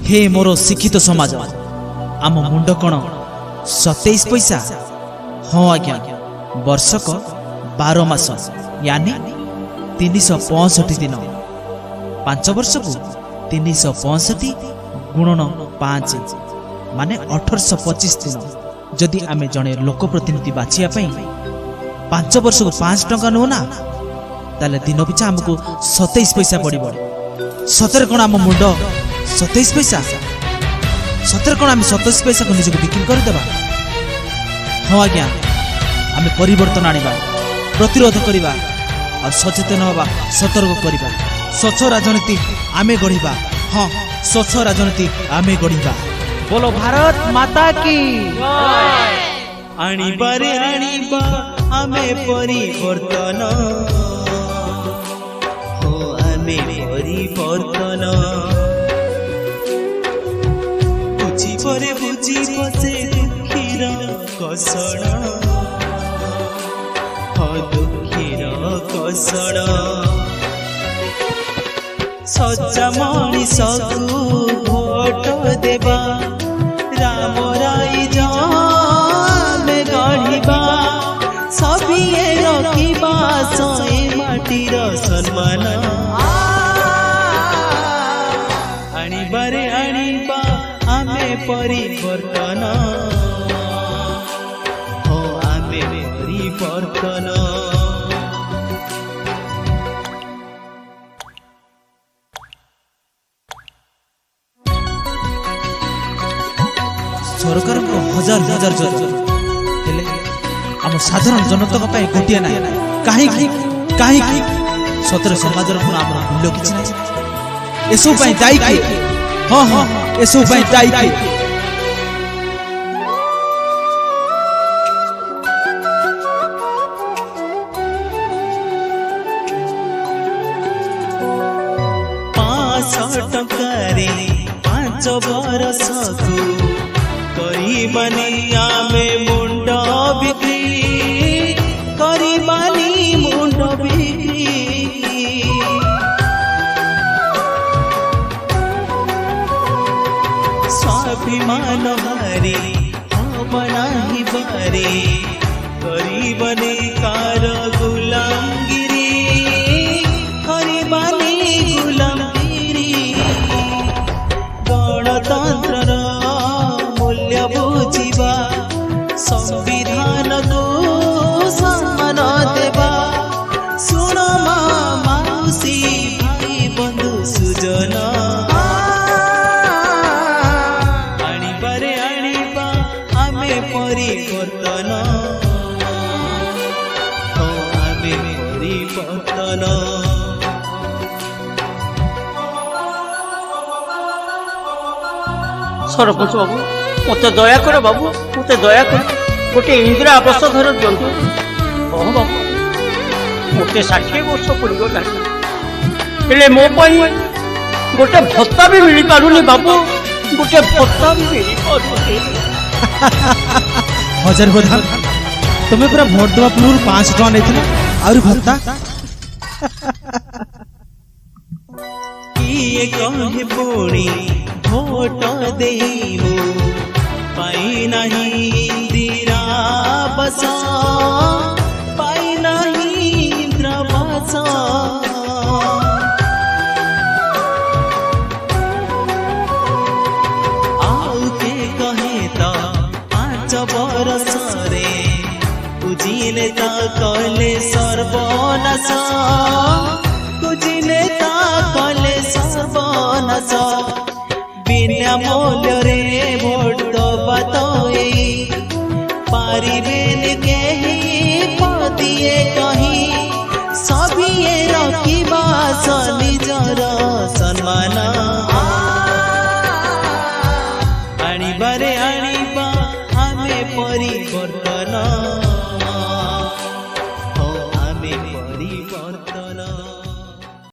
हे मोर शिक्षित समाज आम मुंड कण 27 पैसा। हाँ आज्ञा वर्षक 12 मास यानी 365 दिन 5 वर्ष को 365 गुणन 5 माने 1825 दिन। जदि आमे जने लोक प्रतिनिधि बाछिया 5 वर्ष को 5 टंका नो ना ताले दिन पिछा हमको 27 पैसा पड़िबो। सतर कोन आम मुंड 27 पैसा सतर कोन आम 27 पैसा को निजको बिक्री कर देबा। हाँ आज्ञा आमे परिवर्तन आनिबा प्रतिरोध करिबा और सचेतन होबा सतर्क करिबा। स्वच्छ राजनीति आमे गढ़िबा। हाँ स्वच्छ राजनीति आमे गढ़िबा। बोलो भारत माता की आनिबारे आनिबा आमे परिवर्तन हो आमे परिवर्तन बुझी परे बुझी बसे दुखीर कसण हो दुखीर कसण सच्चा मनीषकु भोट देबा राम राई जामे गढ़िबा सभिए रखिबा सए माटीर सम्मान। आनिबारे आनिबा आमे परिवर्तन हो आमे परिवर्तन। सरकार को हजार हजार हेले आम साधारण जनता गोटे ना कहीं कहीं सतर समाज मूल्य किसी ना एसबू दायी किए। हाँ हाँ एसबू दायी किए। टंकारे 5 वर्ष को करीबानी आमे मुंड बिक्री करीबानी मुंड बिक्री स्वाभिमान हारे बनाही बारे करीबने कार गुलामगिरी करीबानी गुलामगिरी गणतंत्र मूल्य बुझिबा संविधान को सम्मान देबा सुन माउसी भाई बंधु सुजन आनिबारे आनिबा आमे परिवर्तन हो आमे परिवर्तन। सरपंच बाबू मत दया कर बाबू मत दया कर गोटे इंदिरा आवास घर दिंतु। हाँ बाबू मत 60 वर्ष पड़गला हेले मो गोटे भत्ता भी मिल पारुनी बाबू गोटे भत्ता भी मिल पारुनी। हजार बधान तुम्हें पूरा भोट देवा पूर्व 5 टका नहीं और भत्ता किए कहे पुणी भोट देमु पाई नहीं इंदिरा आवास पाई नहीं इंदिरा आवास आउ के कहे तो 5 वर्ष रे बुझिले ता कले सर्वनाश बुझिले ता कले सर्वनाश बिना मूल्य रे भोट दबा तो पारिबेन केही पदिए कहीं सभिए रखिबा निजर सम्मान। आनिबारे